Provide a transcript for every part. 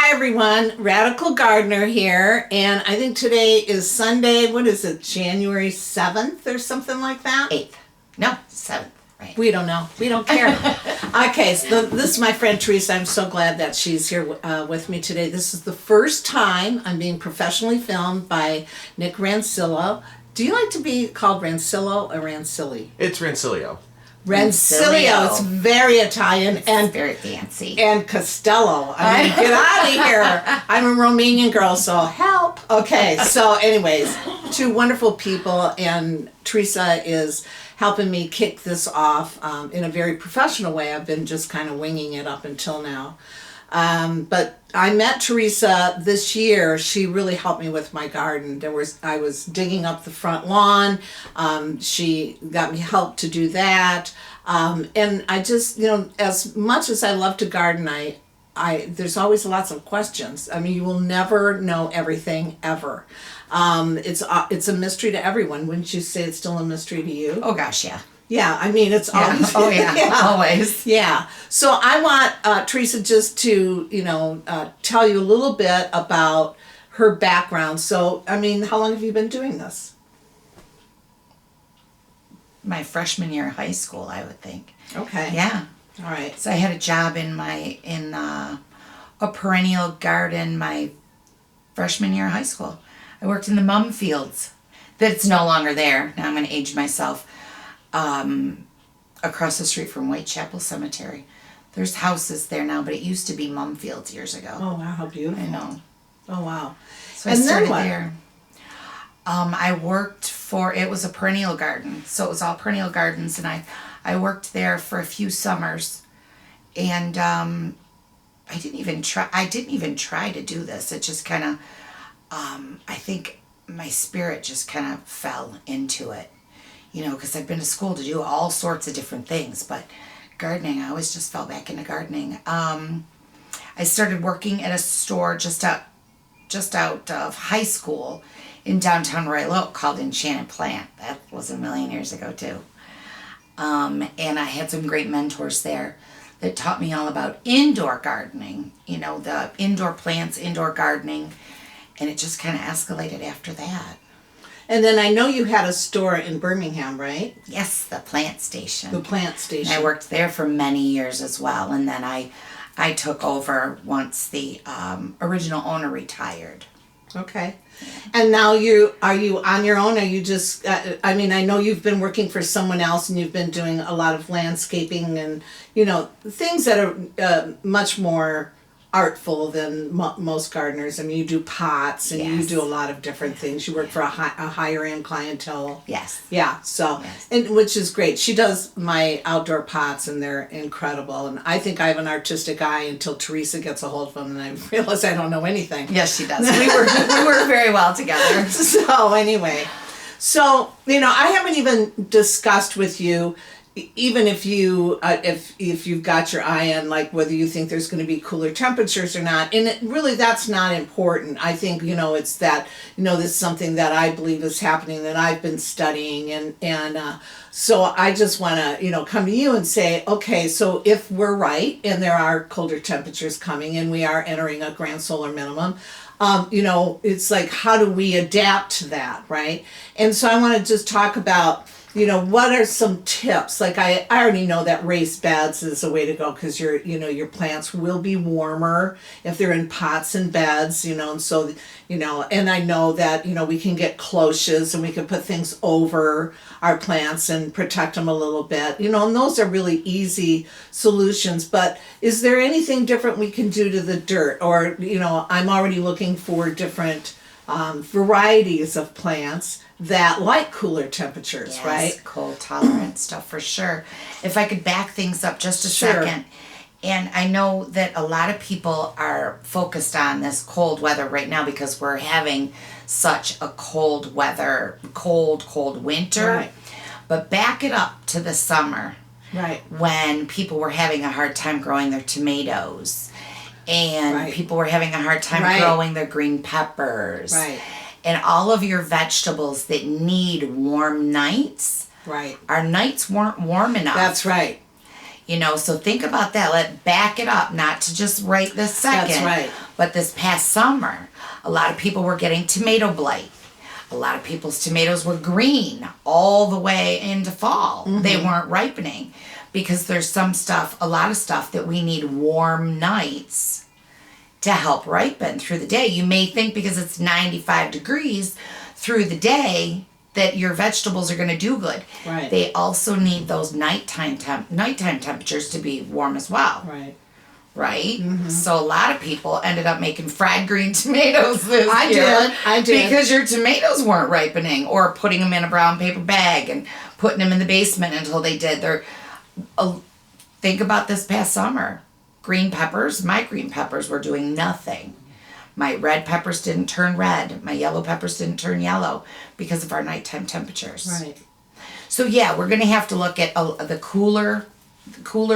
Hi everyone, Radical Gardener here, and I think today is Sunday, what is it, January 7th or something like that? 8th. No, 7th, right. We don't know. We don't care. Okay, so this is my friend Theresa. I'm so glad that she's here with me today. This is the first time I'm being professionally filmed by Nick Rancillo. Do you like to be called Rancillo or Rancilli? It's Rancilio. Rancilio. It's very Italian and very fancy. And Costello. I mean, get out of here. I'm a Romanian girl, so help. Okay, so anyways, two wonderful people, and Theresa is helping me kick this off in a very professional way. I've been just kind of winging it up until now. But I met Theresa this year. She really helped me with my garden. I was digging up the front lawn. She got me help to do that. And I just, as much as I love to garden, there's always lots of questions. I mean, you will never know everything ever. It's a mystery to everyone. Wouldn't you say it's still a mystery to you? Oh gosh, yeah. Yeah, I mean, it's always... Oh, yeah, always. Yeah. So I want Theresa just to, tell you a little bit about her background. So, I mean, how long have you been doing this? My freshman year of high school, I would think. Okay. Yeah. All right. So I had a job in a perennial garden my freshman year of high school. I worked in the mum fields. That's no longer there. Now I'm going to age myself. Across the street from Whitechapel Cemetery. There's houses there now, but it used to be mum fields years ago. Oh, wow, how beautiful. I know. Oh, wow. So I started there. I worked it was a perennial garden, so it was all perennial gardens, and I worked there for a few summers, and I didn't even try to do this. It just kind of, I think my spirit just kind of fell into it. Because I've been to school to do all sorts of different things, but gardening, I always just fell back into gardening. I started working at a store just out of high school in downtown Royal Oak called Enchanted Plant. That was a million years ago too. And I had some great mentors there that taught me all about indoor gardening, the indoor plants, indoor gardening, and it just kind of escalated after that. And then I know you had a store in Birmingham, right? Yes, the plant station. The plant station. I worked there for many years as well, and then I took over once the original owner retired. Okay. And now are you on your own? Are you just, I know you've been working for someone else and you've been doing a lot of landscaping and, things that are much more artful than most gardeners. I mean, you do pots and you do a lot of different things. You work for a higher end clientele. Yes. Yeah. So, and which is great. She does my outdoor pots and they're incredible. And I think I have an artistic eye until Theresa gets a hold of them and I realize I don't know anything. Yes, she does. We work very well together. So anyway, I haven't even discussed with you, even if you've got your eye on like whether you think there's going to be cooler temperatures or not, and that's not important. I think it's that this is something that I believe is happening that I've been studying, and so I just want to come to you and say, okay, so if we're right and there are colder temperatures coming and we are entering a grand solar minimum, it's like, how do we adapt to that, right? And so I want to just talk about what are some tips? Like I already know that raised beds is a way to go because your plants will be warmer if they're in pots and beds, and so, and I know that, we can get cloches and we can put things over our plants and protect them a little bit, and those are really easy solutions. But is there anything different we can do to the dirt? Or, I'm already looking for different varieties of plants that like cooler temperatures, yes, right? Cold tolerant stuff for sure. If I could back things up just a second. And I know that a lot of people are focused on this cold weather right now because we're having such a cold winter. Right. But back it up to the summer. Right. When people were having a hard time growing their tomatoes. And people were having a hard time growing their green peppers. Right. And all of your vegetables that need warm nights. Right. Our nights weren't warm enough. That's right. So think about that. Let's back it up, not to just right this second. That's right. But this past summer, a lot of people were getting tomato blight. A lot of people's tomatoes were green all the way into fall. They weren't ripening because there's a lot of stuff that we need warm nights to help ripen through the day. You may think because it's 95 degrees through the day that your vegetables are going to do good. Right. They also need those nighttime temperatures to be warm as well. Right. Right? So a lot of people ended up making fried green tomatoes this year. I did. Because your tomatoes weren't ripening, or putting them in a brown paper bag and putting them in the basement until they did. Think about this past summer. My green peppers were doing nothing. My red peppers didn't turn red. My yellow peppers didn't turn yellow because of our nighttime temperatures. Right. So yeah, we're going to have to look at the cooler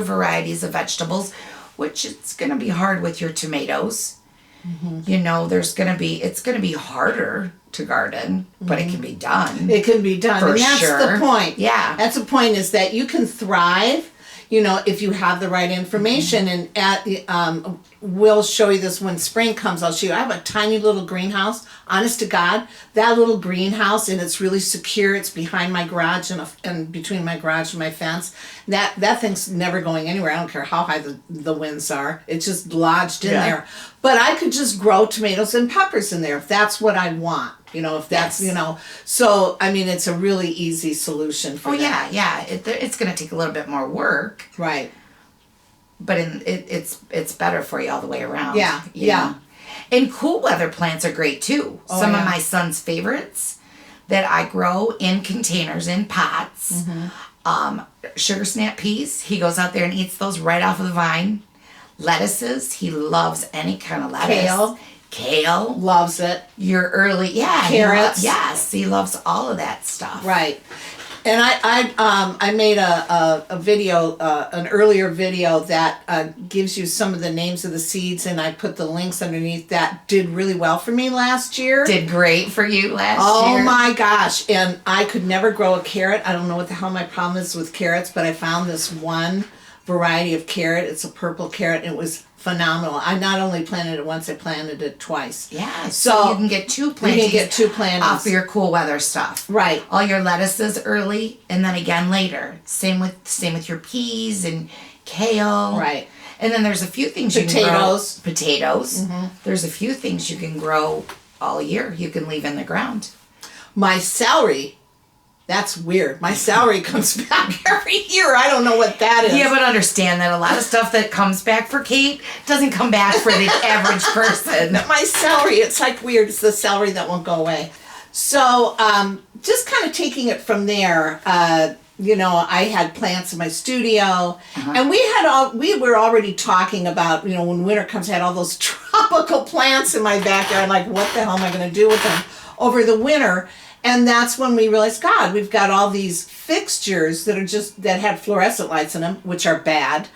varieties of vegetables, which it's going to be hard with your tomatoes. You know, it's going to be harder to garden, but it can be done. It can be done. And that's the point. Yeah. That's the point, is that you can thrive, you know, if you have the right information. And we'll show you this when spring comes. I'll show you. I have a tiny little greenhouse. Honest to God, that little greenhouse, and it's really secure. It's behind my garage and between my garage and my fence. That thing's never going anywhere. I don't care how high the winds are. It's just lodged in there. But I could just grow tomatoes and peppers in there if that's what I want. You know, if that's, you know. So, I mean, it's a really easy solution for that. Yeah. It's going to take a little bit more work. Right. But it's better for you all the way around. Yeah, you know? And cool weather plants are great too. Some of my son's favorites that I grow in containers, in pots. Sugar snap peas. He goes out there and eats those right off of the vine. Lettuces. He loves any kind of lettuce. Kale. Loves it. Your early, Carrots. He loves all of that stuff. Right. And I made a video, an earlier video that gives you some of the names of the seeds, and I put the links underneath. That did really well for me last year. Did great for you last year. Oh my gosh. And I could never grow a carrot. I don't know what the hell my problem is with carrots, but I found this one variety of carrot. It's a purple carrot, and it was phenomenal. I not only planted it once, I planted it twice. Yeah, so you can get two plantings off of your cool weather stuff. Right. All your lettuces early, and then again later. Same with your peas and kale. Right. And then there's a few things you can grow. Potatoes. There's a few things you can grow all year. You can leave in the ground. My celery. That's weird. My celery comes back every year. I don't know what that is. Yeah, but understand that a lot of stuff that comes back for Kate doesn't come back for the average person. My celery, it's like weird. It's the celery that won't go away. So just kind of taking it from there, you know, I had plants in my studio, and we were already talking about, you know, when winter comes, I had all those tropical plants in my backyard. Like, what the hell am I going to do with them over the winter? And that's when we realized, God, we've got all these fixtures that had fluorescent lights in them, which are bad.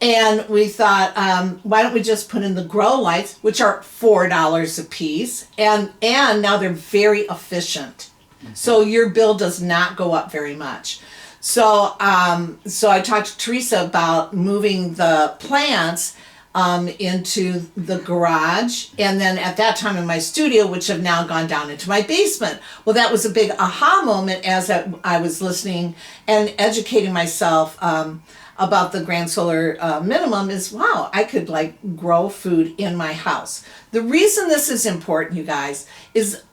And we thought, why don't we just put in the grow lights, which are $4 a piece, and now they're very efficient. So your bill does not go up very much. So I talked to Theresa about moving the plants into the garage, and then at that time in my studio, which have now gone down into my basement. Well, that was a big aha moment as I was listening and educating myself about the Grand Solar Minimum. Is, wow, I could like grow food in my house. The reason this is important, you guys, is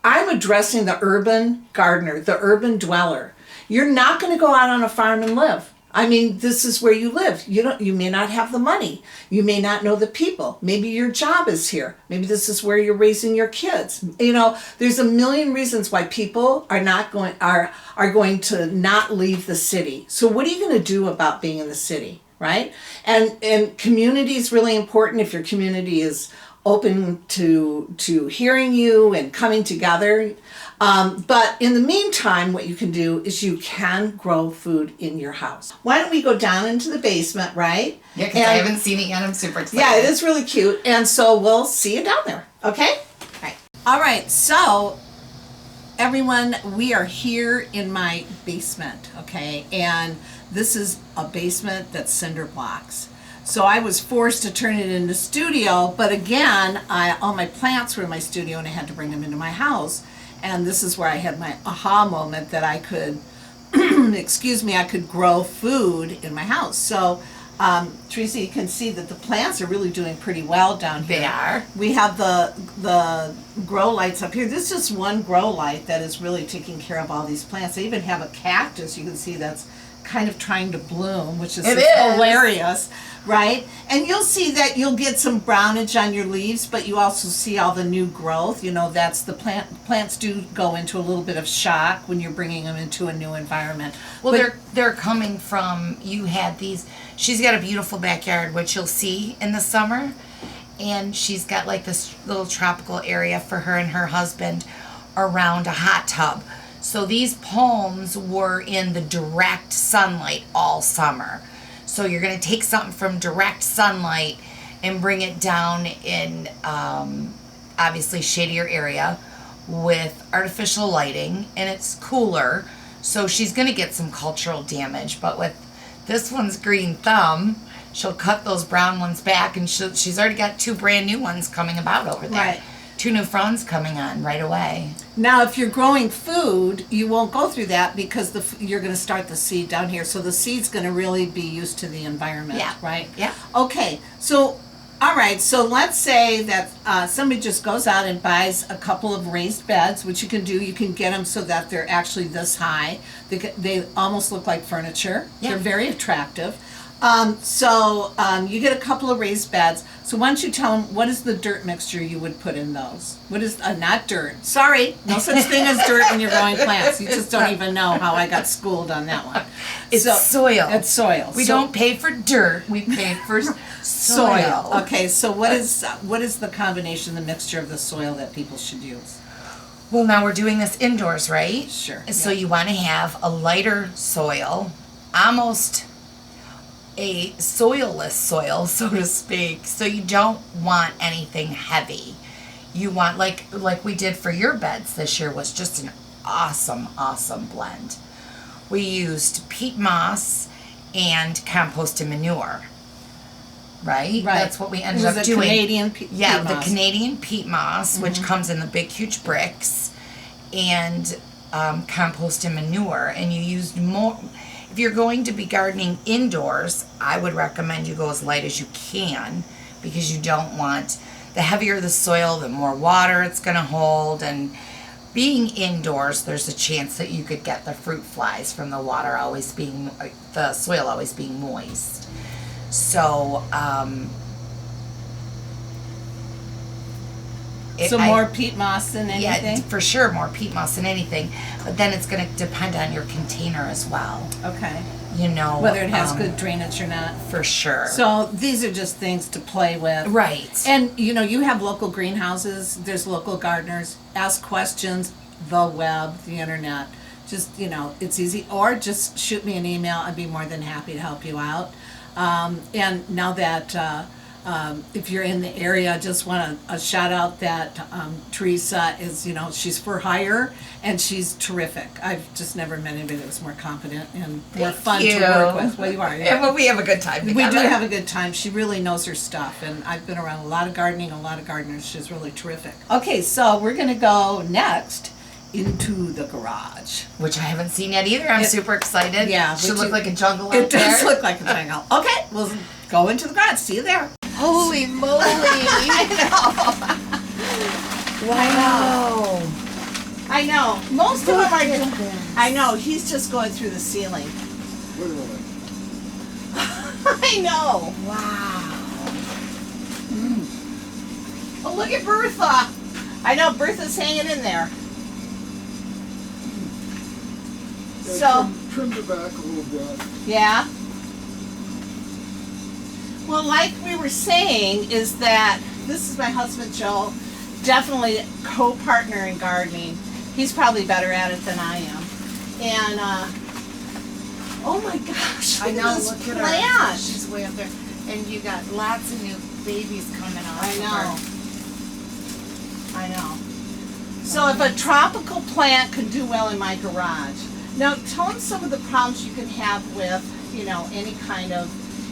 I'm addressing the urban gardener, the urban dweller. You're not going to go out on a farm and live. I mean, this is where you live. You may not have the money. You may not know the people. Maybe your job is here. Maybe this is where you're raising your kids. You know, there's a million reasons why people are going to not leave the city. So what are you going to do about being in the city, right? And community is really important. If your community is open to hearing you and coming together. But in the meantime, what you can do is you can grow food in your house. Why don't we go down into the basement, right? Yeah, because I haven't seen it yet. I'm super excited. Yeah, it is really cute. And so we'll see you down there, okay? All right, so everyone, we are here in my basement, okay? And this is a basement that's cinder blocks. So I was forced to turn it into studio, but again, all my plants were in my studio and I had to bring them into my house. And this is where I had my aha moment that I could, excuse me, I could grow food in my house. So, Theresa, you can see that the plants are really doing pretty well down here. They are. We have the grow lights up here. This is just one grow light that is really taking care of all these plants. I even have a cactus you can see that's kind of trying to bloom, which is hilarious, right? And you'll see that you'll get some brownage on your leaves, but you also see all the new growth. You know, that's the plants do go into a little bit of shock when you're bringing them into a new environment. Well, But- they're coming from, you had these, she's got a beautiful backyard, which you'll see in the summer. And she's got like this little tropical area for her and her husband around a hot tub. So these palms were in the direct sunlight all summer. So you're going to take something from direct sunlight and bring it down in obviously shadier area with artificial lighting, and it's cooler. So she's going to get some cultural damage. But with this one's green thumb, she'll cut those brown ones back, and she's already got 2 brand new ones coming about over there. Right. 2 new fronds coming on right away. Now, if you're growing food, you won't go through that because you're going to start the seed down here. So the seed's going to really be used to the environment, Yeah. right? Yeah. Okay, so, all right, so let's say that somebody just goes out and buys a couple of raised beds, which you can do. You can get them so that they're actually this high. They almost look like furniture. Yeah. They're very attractive. You get a couple of raised beds. So why don't you tell them what is the dirt mixture you would put in those? What is, not dirt. Sorry, no such thing as dirt when you're growing plants. You just don't even know how I got schooled on that one. It's soil. It's soil. We don't pay for dirt. We pay for soil. Okay, so what is the combination, the mixture of the soil that people should use? Well, now we're doing this indoors, right? Sure. So yeah. you want to have a lighter soil, almost a soilless soil, so to speak. So you don't want anything heavy. You want, like we did for your beds this year, was just an awesome blend. We used peat moss and compost and manure. Right? That's what we ended up doing. Canadian peat moss. The Canadian peat moss, which comes in the big, huge bricks, and compost and manure. And you used more. If you're going to be gardening indoors, I would recommend you go as light as you can, because you don't want, the heavier the soil, the more water it's going to hold. And being indoors, there's a chance that you could get the fruit flies from the water always being, the soil always being moist. So, more peat moss than anything? Yeah, for sure, more peat moss than anything. But then it's going to depend on your container as well. Okay. You know. Whether it has good drainage or not. For sure. So these are just things to play with. Right. And, you have local greenhouses. There's local gardeners. Ask questions, the web, the internet. Just, it's easy. Or just shoot me an email. I'd be more than happy to help you out. And now that... if you're in the area, I just want to shout out that Theresa is, she's for hire and she's terrific. I've just never met anybody that was more competent and more fun to work with. Well, you are. Yeah. Well, we have a good time together. We do have a good time. She really knows her stuff, and I've been around a lot of gardening, a lot of gardeners. She's really terrific. Okay, so we're going to go next into the garage. Which I haven't seen yet either. I'm super excited. Yeah. It should look like a jungle It out there. does look like a jungle. Okay, we'll go into the garage. See you there. Holy moly! Wow. I know. Most of them are. I know. He's just going through the ceiling. I know. Wow. Oh, look at Bertha. I know Bertha's hanging in there. So trim it back a little bit. Yeah. Well, like we were saying, is that this is my husband Joe, definitely co-partner in gardening. He's probably better at it than I am. And oh my gosh, I know. this Look at plant. her. She's way up there, and you got lots of new babies coming out. I know. Of her. I know. So if a tropical plant could do well in my garage. Now tell them some of the problems you can have with, any kind of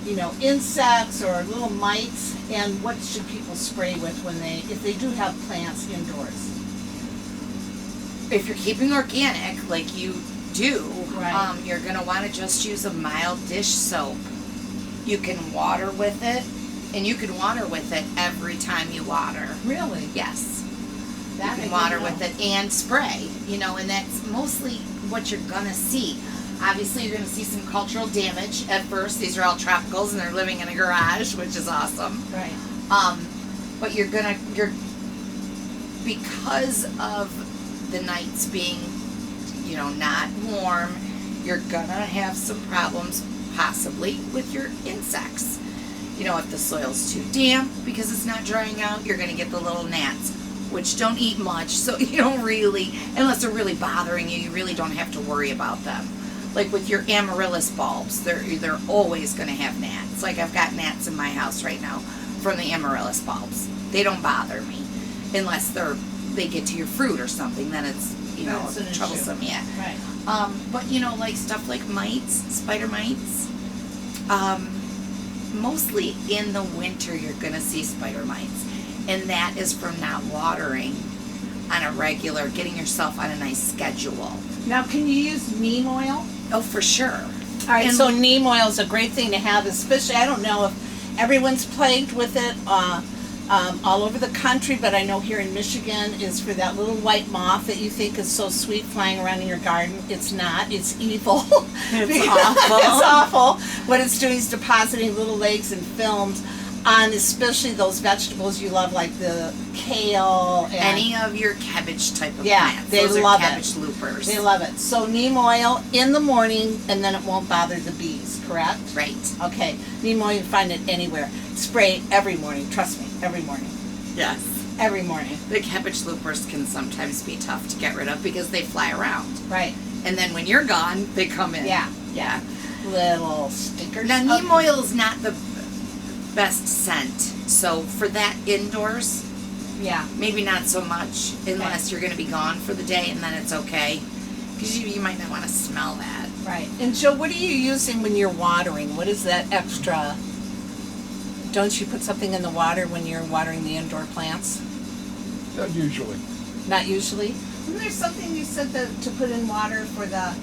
insects or little mites, and what should people spray with if they do have plants indoors? If you're keeping organic, like you do, Right. you're going to want to just use a mild dish soap. You can water with it, and you can water with it every time you water. Really? Yes. That You I can water didn't with know. it and spray, and that's mostly what you're going to see. Obviously, you're going to see some cultural damage at first. These are all tropicals, and they're living in a garage, which is awesome. Right. But because of the nights being, not warm, you're gonna have some problems possibly with your insects. If the soil's too damp because it's not drying out, you're gonna get the little gnats, which don't eat much, so you don't really, unless they're really bothering you, you really don't have to worry about them. Like with your amaryllis bulbs, they're always gonna have gnats. Like I've got gnats in my house right now from the amaryllis bulbs. They don't bother me unless they get to your fruit or something. Then it's That's an issue. troublesome. Yeah. Right. But like stuff like mites, spider mites. Mostly in the winter you're gonna see spider mites, and that is from not watering on a regular, getting yourself on a nice schedule. Now, can you use neem oil? Oh, for sure. All right, And- so neem oil is a great thing to have, especially, I don't know if everyone's plagued with it all over the country, but I know here in Michigan is for that little white moth that you think is so sweet flying around in your garden. It's not. It's evil. It's awful. It's awful. What it's doing is depositing little eggs and films on especially those vegetables you love, like the kale and Any of your cabbage type of Yeah, plants. they Those love are it. cabbage loopers. they love it. So neem oil in the morning, and then it won't bother the bees, correct? Right. Okay, neem oil, you can find it anywhere. Spray every morning, trust me, every morning. Yes. Every morning. The cabbage loopers can sometimes be tough to get rid of because they fly around. Right. And then when you're gone, they come in. Yeah. Yeah. Little stickers. Now, neem Okay. oil is not the best scent. So for that indoors, Yeah. maybe not so much unless you're going to be gone for the day, and then it's okay. Because you might not want to smell that. Right. And Joe, what are you using when you're watering? What is that extra? Don't you put something in the water when you're watering the indoor plants? Not usually. Not usually. Isn't there something you said to put in water for the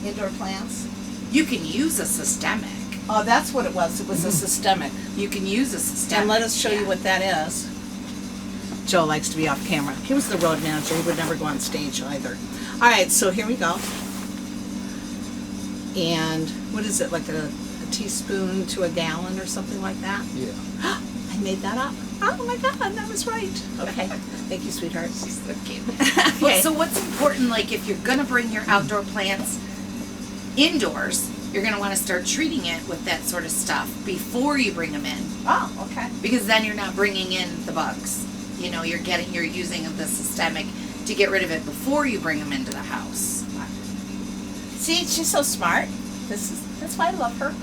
indoor plants? You can use a systemic. Oh, that's what it was. It was a systemic. You can use a systemic. And let us show you yeah. what that is. Joe likes to be off camera. He was the road manager. He would never go on stage either. All right, so here we go. And what is it, like a teaspoon to a gallon or something like that? Yeah. I made that up. Oh my God, that was right. Okay, thank you, sweetheart. She's so cute. Okay. So what's important, like if you're going to bring your outdoor plants indoors, you're going to want to start treating it with that sort of stuff before you bring them in. Oh, okay. Because then you're not bringing in the bugs. You're using the systemic to get rid of it before you bring them into the house. See, she's so smart. That's why I love her.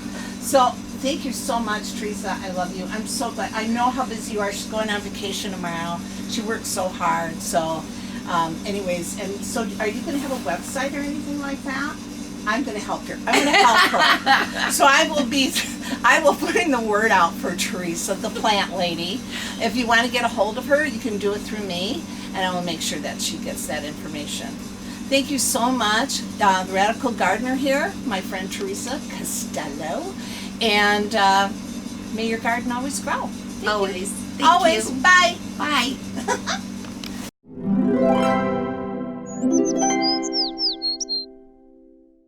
So thank you so much, Theresa. I love you. I'm so glad. I know how busy you are. She's going on vacation tomorrow. She works so hard. So, anyways, and so are you going to have a website or anything like that? I'm going to help her. I'm going to help her. So I will putting the word out for Theresa, the plant lady. If you want to get a hold of her, you can do it through me, and I will make sure that she gets that information. Thank you so much. The Radical Gardener here, my friend Theresa Costello. And may your garden always grow. Thank you. Always. Thank Always. you. Bye. Bye.